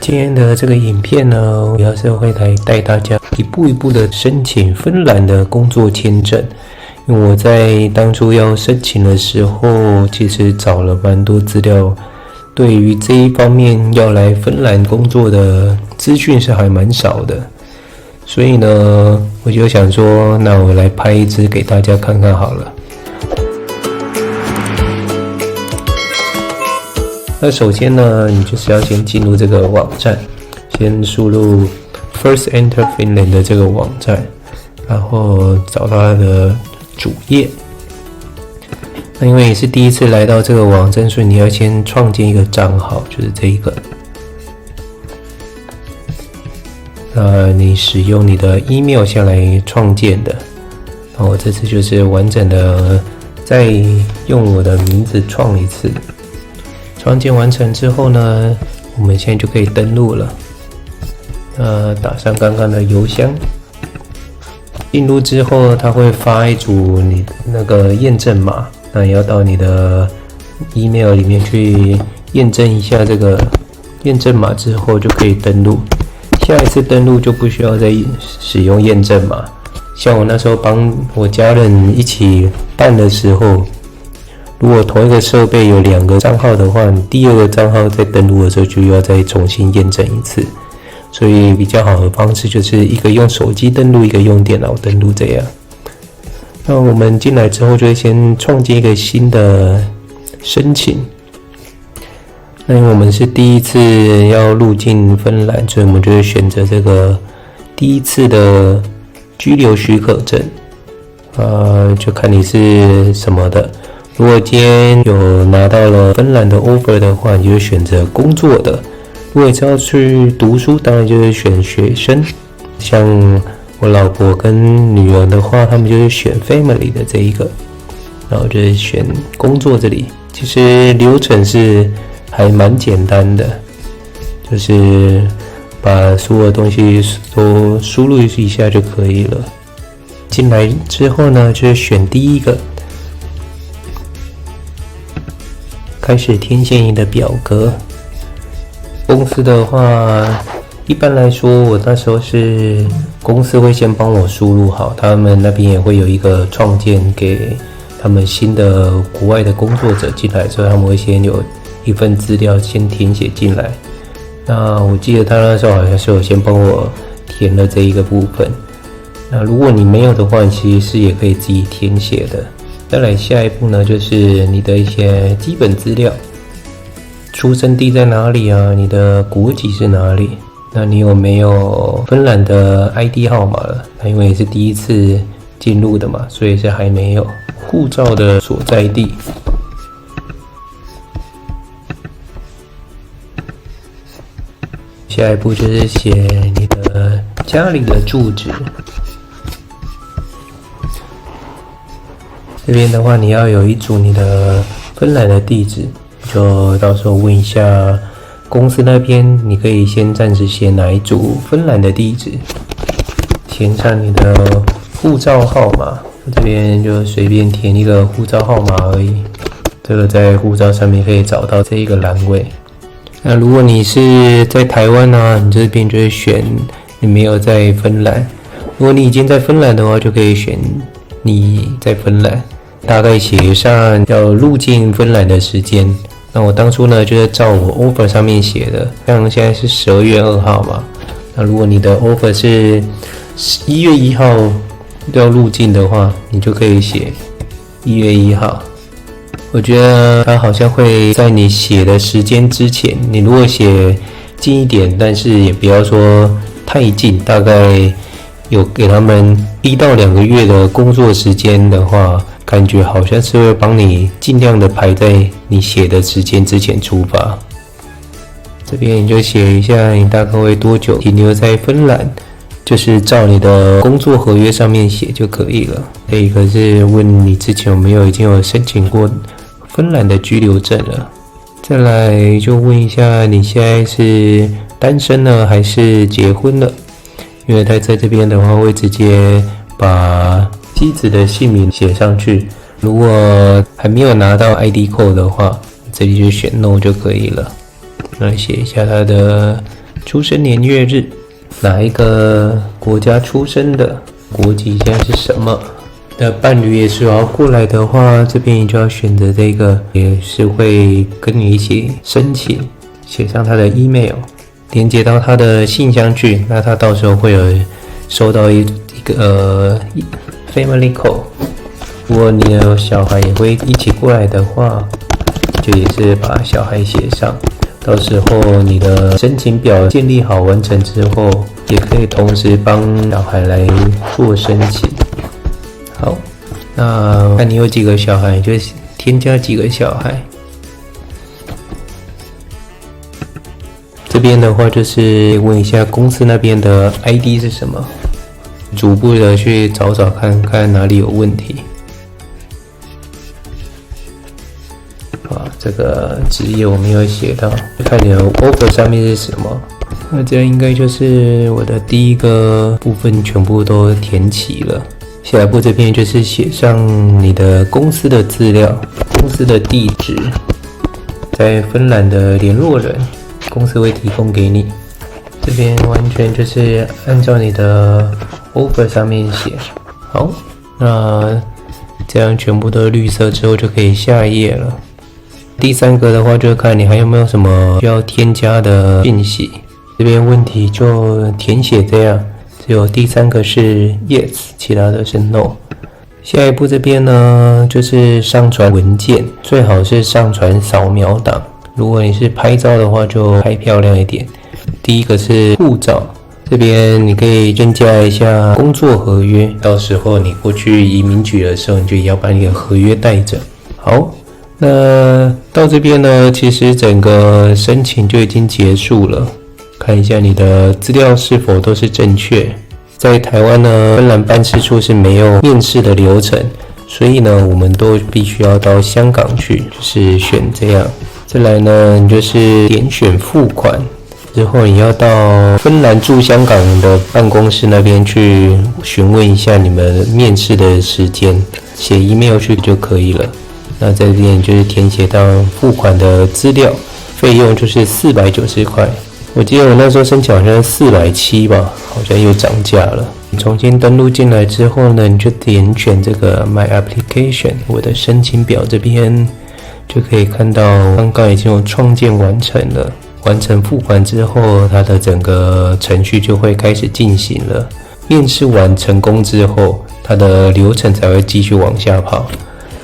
今天的这个影片呢，主要是会来带大家一步一步的申请芬兰的工作签证。因为我在当初要申请的时候，其实找了蛮多资料，对于这一方面要来芬兰工作的资讯是还蛮少的。所以呢，我就想说，那我来拍一支给大家看看好了。那首先呢，你就是要先进入这个网站，先输入 First Enter Finland 的这个网站，然后找到它的主页。那因为你是第一次来到这个网站，所以你要先创建一个账号，就是这一个。你使用你的 email 下来创建的，然后我这次就是完整的再用我的名字创一次。创建完成之后呢，我们现在就可以登录了。打上刚刚的邮箱，进入之后，它会发一组你那个验证码，那也要到你的 email 里面去验证一下这个验证码之后就可以登录。下一次登录就不需要再使用验证码。像我那时候帮我家人一起办的时候，如果同一个设备有2个账号的话，你第2个账号在登录的时候就要再重新验证一次。所以比较好的方式就是一个用手机登录，一个用电脑登录这样。那我们进来之后就会先创建一个新的申请。那因为我们是第一次要入境芬兰，所以我们就会选择这个第一次的居留许可证。就看你是什么的。如果今天有拿到了芬兰的 offer 的话，你就会选择工作的。如果是要去读书，当然就是选学生。像我老婆跟女儿的话，他们就是选 family 的这一个，然后就是选工作这里。其实流程是还蛮简单的，就是把所有东西都输入一下就可以了。进来之后呢，就是选第一个，开始填写你的表格。公司的话，一般来说，我那时候是公司会先帮我输入好，他们那边也会有一个创建给他们新的国外的工作者进来，所以他们会先有一份资料先填写进来。那我记得他那时候好像是有先帮我填了这一个部分。那如果你没有的话，你其实是也可以自己填写的。再来下一步呢，就是你的一些基本资料，出生地在哪里啊？你的国籍是哪里？那你有没有芬兰的 ID 号码了？那因为也是第一次进入的嘛，所以是还没有。护照的所在地，下一步就是写你的家里的住址。这边的话，你要有一组你的芬兰的地址，就到时候问一下公司那边，你可以先暂时写哪一组芬兰的地址，填上你的护照号码。这边就随便填一个护照号码而已，这个在护照上面可以找到这一个栏位。那如果你是在台湾啊，你这边就会选你没有在芬兰。如果你已经在芬兰的话，就可以选你在芬兰，大概写上要入境芬兰的时间。那我当初呢，就是照我 offer 上面写的，像现在是12月2号嘛。那如果你的 offer 是1月1号要入境的话，你就可以写1月1号。我觉得它好像会在你写的时间之前，你如果写近一点，但是也不要说太近，大概有给他们1到2个月的工作时间的话，感觉好像是会帮你尽量的排在你写的时间之前出发。这边你就写一下你大概会多久停留在芬兰，就是照你的工作合约上面写就可以了。这一个是问你之前有没有已经有申请过芬兰的居留证了。再来就问一下你现在是单身呢还是结婚了，因为他在这边的话会直接把妻子的姓名写上去。如果还没有拿到 ID code 的话，这里就选 No 就可以了。那写一下他的出生年月日，哪一个国家出生的，国籍现在是什么。那伴侣也是要过来的话，这边你就要选择这个，也是会跟你一起申请，写上他的 email， 连接到他的信箱去，那他到时候会有收到一个family call。如果你的小孩也会一起过来的话，就也是把小孩写上。到时候你的申请表建立好完成之后，也可以同时帮小孩来做申请。好，那看你有几个小孩，就添加几个小孩。这边的话就是问一下公司那边的 ID 是什么，逐步的去找找看看哪里有问题。这个职业我没有写到，看你的 offer 上面是什么。那这应该就是我的第一个部分全部都填齐了。下一步这边就是写上你的公司的资料，公司的地址，在芬兰的联络人，公司会提供给你。这边完全就是按照你的 offer 上面写。好，那这样全部都绿色之后就可以下一页了。第三个的话，就看你还有没有什么需要添加的信息。这边问题就填写这样，只有第三个是 yes， 其他的是 no。下一步这边呢，就是上传文件，最好是上传扫描档。如果你是拍照的话，就拍漂亮一点。第一个是护照，这边你可以增加一下工作合约，到时候你过去移民局的时候，你就要把你的合约带着。好。那到这边呢，其实整个申请就已经结束了。看一下你的资料是否都是正确。在台湾呢，芬兰办事处是没有面试的流程，所以呢，我们都必须要到香港去，就是选这样。再来呢，你就是点选付款，之后你要到芬兰驻香港的办公室那边去询问一下你们面试的时间，写 email 去就可以了。那在这边就是填写到付款的资料，费用就是490块。我记得我那时候申请好像是470吧，好像又涨价了。你重新登录进来之后呢，你就点选这个 My Application， 我的申请表这边就可以看到刚刚已经有创建完成了。完成付款之后，它的整个程序就会开始进行了。面试完成功之后，它的流程才会继续往下跑。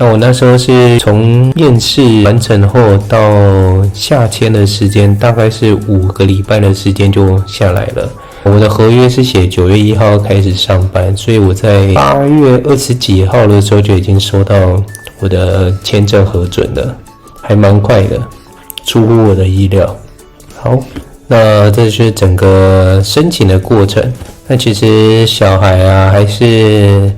那我那时候是从面试完成后到下签的时间，大概是5个礼拜的时间就下来了。我的合约是写9月1号开始上班，所以我在8月20几号的时候就已经收到我的签证核准了，还蛮快的，出乎我的意料。好，那这就是整个申请的过程。那其实小孩啊，还是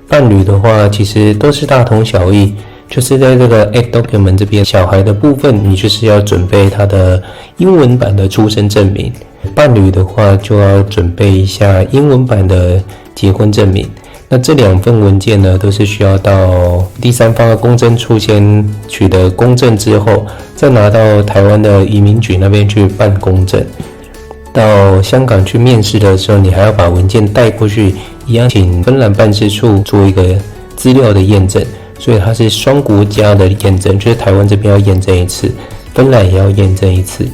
伴侣的话，其实都是大同小异，就是在这个 Add Document 这边，小孩的部分你就是要准备他的英文版的出生证明，伴侣的话就要准备一下英文版的结婚证明。那这2份文件呢，都是需要到第三方的公证处先取得公证之后，再拿到台湾的移民局那边去办公证。到香港去面试的时候，你还要把文件带过去，一样请芬兰办事处做一个资料的验证，所以它是双国家的验证，就是台湾这边要验证一次，芬兰也要验证一次。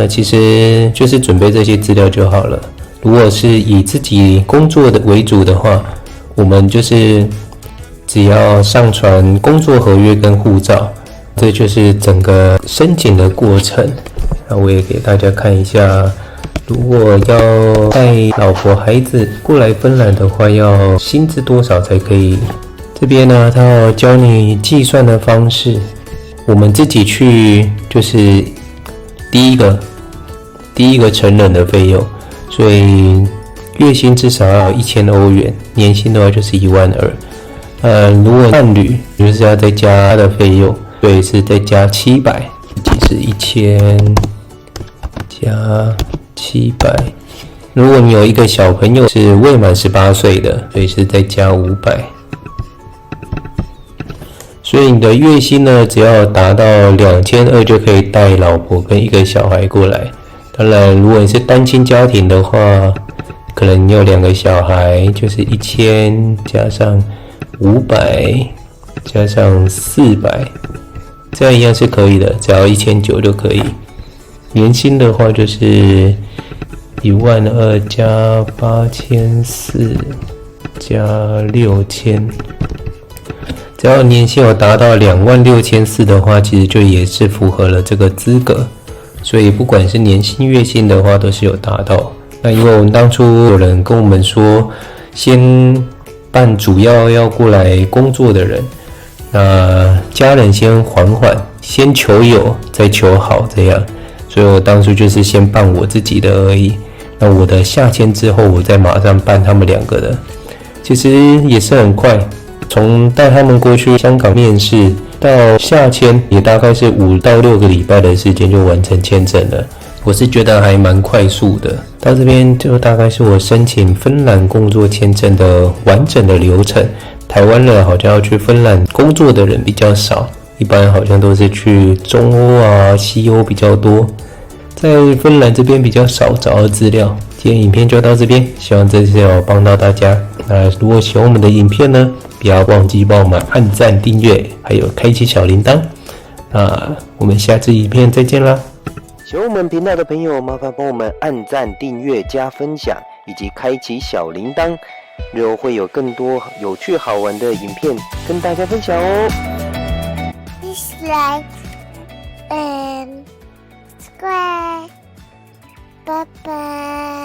其实就是准备这些资料就好了。如果是以自己工作的为主的话，我们就是只要上传工作合约跟护照，这就是整个申请的过程。那我也给大家看一下，如果要带老婆孩子过来芬兰的话，要薪资多少才可以？这边呢，他要教你计算的方式，我们自己去就是第一个成人的费用，所以月薪至少要有1000欧元，年薪的话就是12000。如果伴侣就是要再加他的费用，所以是再加700，即是1000加700。如果你有一个小朋友是未满18岁的，所以是再加500。所以你的月薪呢，只要达到2200就可以带老婆跟一个小孩过来。当然，如果你是单亲家庭的话，可能你有2个小孩，就是1000加上500加上400，这样一样是可以的，只要1900就可以。年薪的话就是12000加8400加6000，只要年薪有达到26400的话，其实就也是符合了这个资格。所以不管是年薪月薪的话，都是有达到。那因为我们当初有人跟我们说，先办主要过来工作的人，那家人先缓缓，先求有，再求好这样。所以我当初就是先办我自己的而已。那我的下签之后，我再马上办他们2个的。其实也是很快，从带他们过去香港面试到下签，也大概是5到6个礼拜的时间就完成签证了。我是觉得还蛮快速的。到这边就大概是我申请芬兰工作签证的完整的流程。台湾人好像要去芬兰工作的人比较少，一般好像都是去中欧啊、西欧比较多。在芬兰这边比较少找到资料。今天影片就到这边，希望这次有帮到大家。那如果喜欢我们的影片呢，不要忘记帮我们按赞、订阅，还有开启小铃铛。那我们下次影片再见啦！喜欢我们频道的朋友，麻烦帮我们按赞、订阅、加分享，以及开启小铃铛，日后会有更多有趣好玩的影片跟大家分享哦。Please like and subscribe. Bye bye.